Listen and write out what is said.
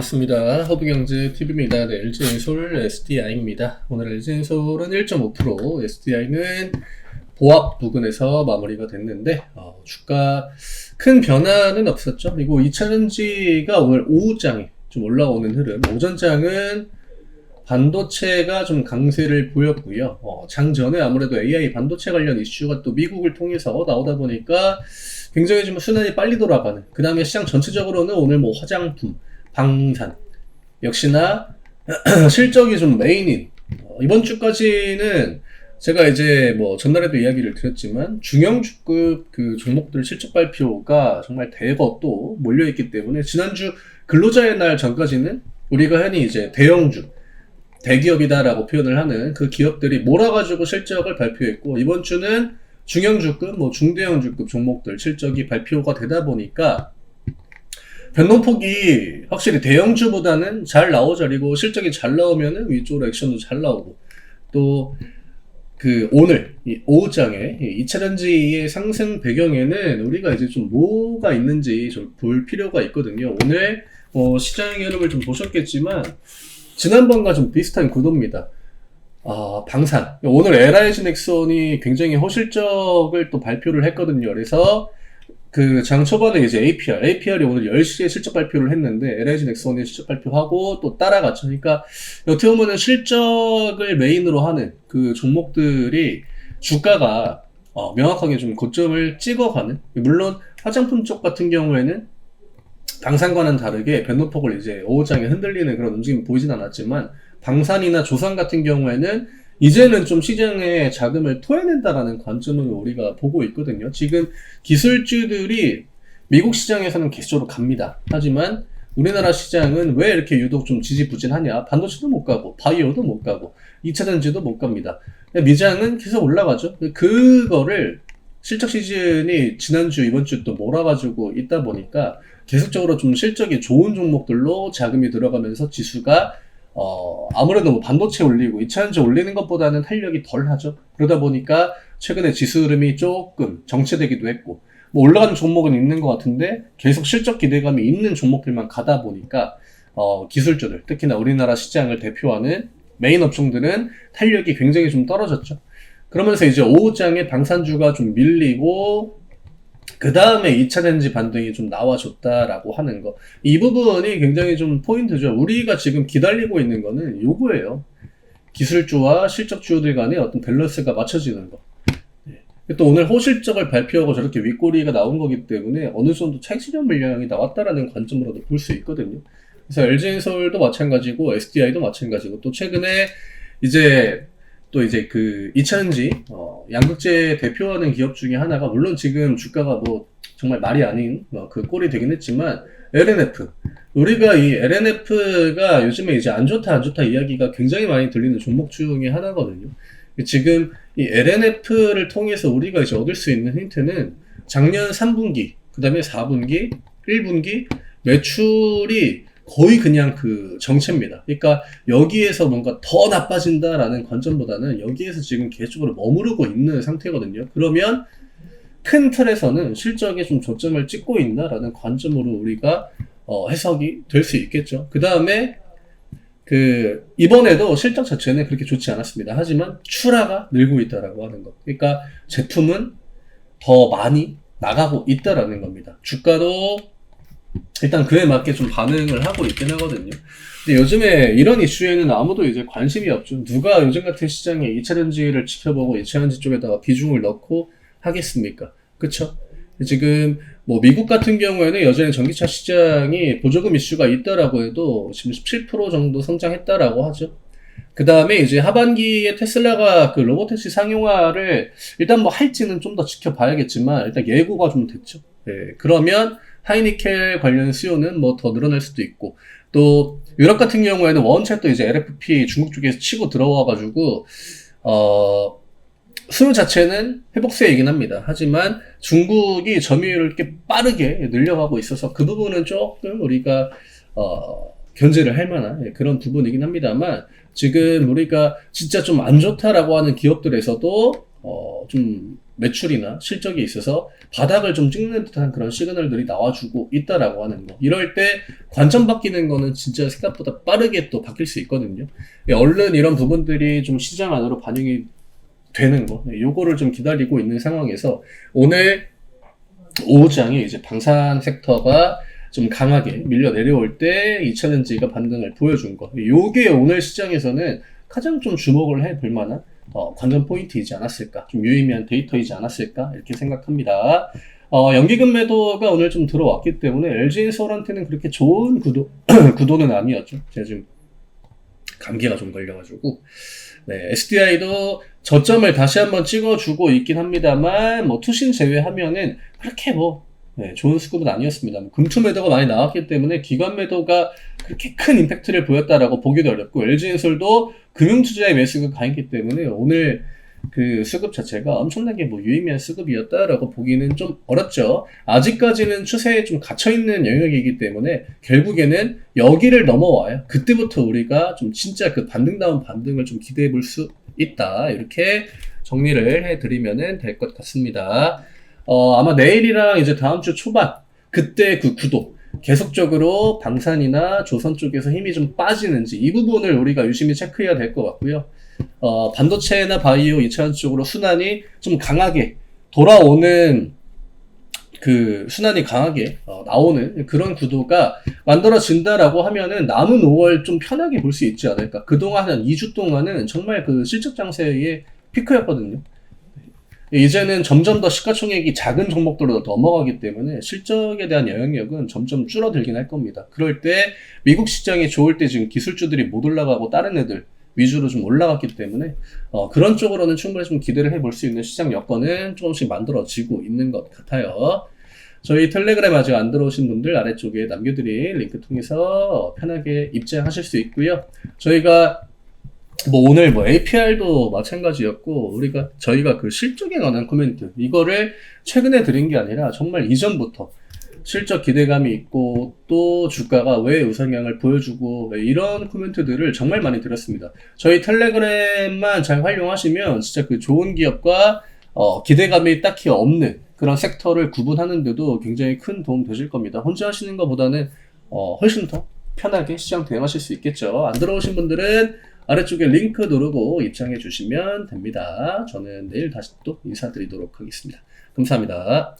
반갑습니다. 허브경제 TV입니다. 네, LG엔솔 SDI입니다. 오늘 LG엔솔은 1.5%, SDI는 보합 부근에서 마무리가 됐는데 주가 큰 변화는 없었죠. 그리고 2차전지가 오늘 오후장에 좀 올라오는 흐름, 오전장은 반도체가 좀 강세를 보였고요. 장전에 아무래도 AI 반도체 관련 이슈가 또 미국을 통해서 나오다 보니까 굉장히 좀 순환이 빨리 돌아가는, 그 다음에 시장 전체적으로는 오늘 뭐 화장품, 방산 역시나 실적이 좀 메인인 이번 주까지는 제가 이제 뭐 전날에도 이야기를 드렸지만 중형주급 그 종목들 실적 발표가 정말 대거 또 몰려있기 때문에 지난주 근로자의 날 전까지는 우리가 흔히 이제 대형주 대기업이다라고 표현을 하는 그 기업들이 몰아가지고 실적을 발표했고, 이번 주는 중형주급, 뭐 중대형주급 종목들 실적이 발표가 되다 보니까 변동폭이 확실히 대형주보다는 잘 나오죠. 그리고 실적이 잘 나오면은 위쪽으로 액션도 잘 나오고, 또 그 오늘 이 오후장에 2차전지의 상승 배경에는 우리가 이제 좀 뭐가 있는지 좀 볼 필요가 있거든요. 오늘 시장의 흐름을 좀 보셨겠지만 지난번과 좀 비슷한 구도입니다. 방산. 오늘 LIG 넥슨이 굉장히 호실적을 또 발표를 했거든요. 그래서 그 장 초반에 이제 APR이 오늘 10시에 실적 발표를 했는데 LIG 넥슨이 실적 발표하고 또 따라갔죠. 그러니까 어떻게 보면은 실적을 메인으로 하는 그 종목들이 주가가 명확하게 좀 고점을 찍어가는, 물론 화장품 쪽 같은 경우에는 방산과는 다르게 변동폭을 이제 오후장에 흔들리는 그런 움직임이 보이진 않았지만, 방산이나 조선 같은 경우에는 이제는 좀 시장에 자금을 토해낸다라는 관점으로 우리가 보고 있거든요. 지금 기술주들이 미국 시장에서는 계속적으로 갑니다. 하지만 우리나라 시장은 왜 이렇게 유독 좀 지지부진하냐? 반도체도 못 가고 바이오도 못 가고 2차전지도 못 갑니다. 미장은 계속 올라가죠. 그거를 실적 시즌이 지난주 이번 주 또 몰아가지고 있다 보니까 계속적으로 좀 실적이 좋은 종목들로 자금이 들어가면서 지수가 아무래도 뭐 반도체 올리고 2차전지 올리는 것보다는 탄력이 덜 하죠. 그러다 보니까 최근에 지수 흐름이 조금 정체되기도 했고, 뭐 올라가는 종목은 있는 것 같은데 계속 실적 기대감이 있는 종목들만 가다 보니까 기술주들, 특히나 우리나라 시장을 대표하는 메인 업종들은 탄력이 굉장히 좀 떨어졌죠. 그러면서 이제 오후장에 방산주가 좀 밀리고 그 다음에 2차전지 반등이 좀 나와줬다라고 하는 거, 이 부분이 굉장히 좀 포인트죠. 우리가 지금 기다리고 있는 거는 요거예요. 기술주와 실적주들 간의 어떤 밸런스가 맞춰지는 거. 또 오늘 호실적을 발표하고 저렇게 윗꼬리가 나온 거기 때문에 어느 정도 차익실현 물량이 나왔다라는 관점으로도 볼 수 있거든요. 그래서 LG엔솔도 마찬가지고 SDI도 마찬가지고, 또 최근에 이제 그 2차전지 양극재 대표하는 기업 중에 하나가, 물론 지금 주가가 뭐 정말 말이 아닌 그 꼴이 되긴 했지만, LNF. 우리가 이 LNF가 요즘에 이제 안 좋다 이야기가 굉장히 많이 들리는 종목 중에 하나거든요. 지금 이 LNF를 통해서 우리가 이제 얻을 수 있는 힌트는 작년 3분기, 그 다음에 4분기, 1분기 매출이 거의 그냥 그 정체입니다. 그러니까 여기에서 뭔가 더 나빠진다라는 관점보다는 여기에서 지금 계속적으로 머무르고 있는 상태거든요. 그러면 큰 틀에서는 실적에 좀 저점을 찍고 있다라는 관점으로 우리가 해석이 될 수 있겠죠. 그 다음에 이번에도 실적 자체는 그렇게 좋지 않았습니다. 하지만 출하가 늘고 있다라고 하는 것. 그러니까 제품은 더 많이 나가고 있다라는 겁니다. 주가도 일단 그에 맞게 좀 반응을 하고 있긴 하거든요. 근데 요즘에 이런 이슈에는 아무도 이제 관심이 없죠. 누가 요즘 같은 시장에 2차전지를 지켜보고 2차전지 쪽에다가 비중을 넣고 하겠습니까? 그쵸? 지금 뭐 미국 같은 경우에는 여전히 전기차 시장이 보조금 이슈가 있다라고 해도 지금 17% 정도 성장했다라고 하죠. 그 다음에 이제 하반기에 테슬라가 그 로보택시 상용화를 일단 뭐 할지는 좀 더 지켜봐야겠지만 일단 예고가 좀 됐죠. 네, 그러면 하이니켈 관련 수요는 뭐 더 늘어날 수도 있고, 또 유럽 같은 경우에는 원체 또 이제 LFP 중국 쪽에서 치고 들어와가지고 수요 자체는 회복세이긴 합니다. 하지만 중국이 점유율을 이렇게 빠르게 늘려가고 있어서 그 부분은 조금 우리가 견제를 할 만한 그런 부분이긴 합니다만, 지금 우리가 진짜 좀 안 좋다라고 하는 기업들에서도 좀 매출이나 실적이 있어서 바닥을 좀 찍는 듯한 그런 시그널들이 나와주고 있다라고 하는 거. 이럴 때 관점 바뀌는 거는 진짜 생각보다 빠르게 또 바뀔 수 있거든요. 얼른 이런 부분들이 좀 시장 안으로 반영이 되는 거. 요거를 좀 기다리고 있는 상황에서 오늘 오후장에 이제 방산 섹터가 좀 강하게 밀려 내려올 때 이차전지가 반등을 보여준 거. 요게 오늘 시장에서는 가장 좀 주목을 해볼 만한 관전 포인트이지 않았을까, 좀 유의미한 데이터이지 않았을까 이렇게 생각합니다. 연기금 매도가 오늘 좀 들어왔기 때문에 LG엔솔한테는 그렇게 좋은 구도는 아니었죠. 제가 지금 감기가 좀 걸려가지고. 네, SDI도 저점을 다시 한번 찍어주고 있긴 합니다만, 투신 제외하면은 그렇게 좋은 수급은 아니었습니다. 금투 매도가 많이 나왔기 때문에 기관 매도가 그렇게 큰 임팩트를 보였다라고 보기도 어렵고, LG엔솔도 금융투자의 매수가 강했기 때문에 오늘 그 수급 자체가 엄청나게 유의미한 수급이었다라고 보기는 좀 어렵죠. 아직까지는 추세에 좀 갇혀있는 영역이기 때문에 결국에는 여기를 넘어와요. 그때부터 우리가 좀 진짜 그 반등다운 반등을 좀 기대해 볼 수 있다. 이렇게 정리를 해드리면 될 것 같습니다. 아마 내일이랑 이제 다음 주 초반, 그때 그 구도, 계속적으로 방산이나 조선 쪽에서 힘이 좀 빠지는지 이 부분을 우리가 유심히 체크해야 될 것 같고요. 반도체나 바이오 2차원 쪽으로 순환이 좀 강하게 돌아오는 순환이 강하게 나오는 그런 구도가 만들어진다라고 하면은 남은 5월 좀 편하게 볼 수 있지 않을까. 그동안 한 2주 동안은 정말 그 실적 장세의 피크였거든요. 이제는 점점 더 시가총액이 작은 종목들로 넘어가기 때문에 실적에 대한 영향력은 점점 줄어들긴 할 겁니다. 그럴 때 미국 시장이 좋을 때 지금 기술주들이 못 올라가고 다른 애들 위주로 좀 올라갔기 때문에 그런 쪽으로는 충분히 좀 기대를 해볼 수 있는 시장 여건은 조금씩 만들어지고 있는 것 같아요. 저희 텔레그램 아직 안 들어오신 분들 아래쪽에 남겨드린 링크 통해서 편하게 입장하실 수 있고요. 저희가 오늘 APR도 마찬가지였고, 저희가 그 실적에 관한 코멘트, 이거를 최근에 드린 게 아니라 정말 이전부터 실적 기대감이 있고, 또 주가가 왜 우상향을 보여주고, 이런 코멘트들을 정말 많이 드렸습니다. 저희 텔레그램만 잘 활용하시면 진짜 그 좋은 기업과 기대감이 딱히 없는 그런 섹터를 구분하는데도 굉장히 큰 도움 되실 겁니다. 혼자 하시는 것보다는 훨씬 더 편하게 시장 대응하실 수 있겠죠. 안 들어오신 분들은 아래쪽에 링크 누르고 입장해 주시면 됩니다. 저는 내일 다시 또 인사드리도록 하겠습니다. 감사합니다.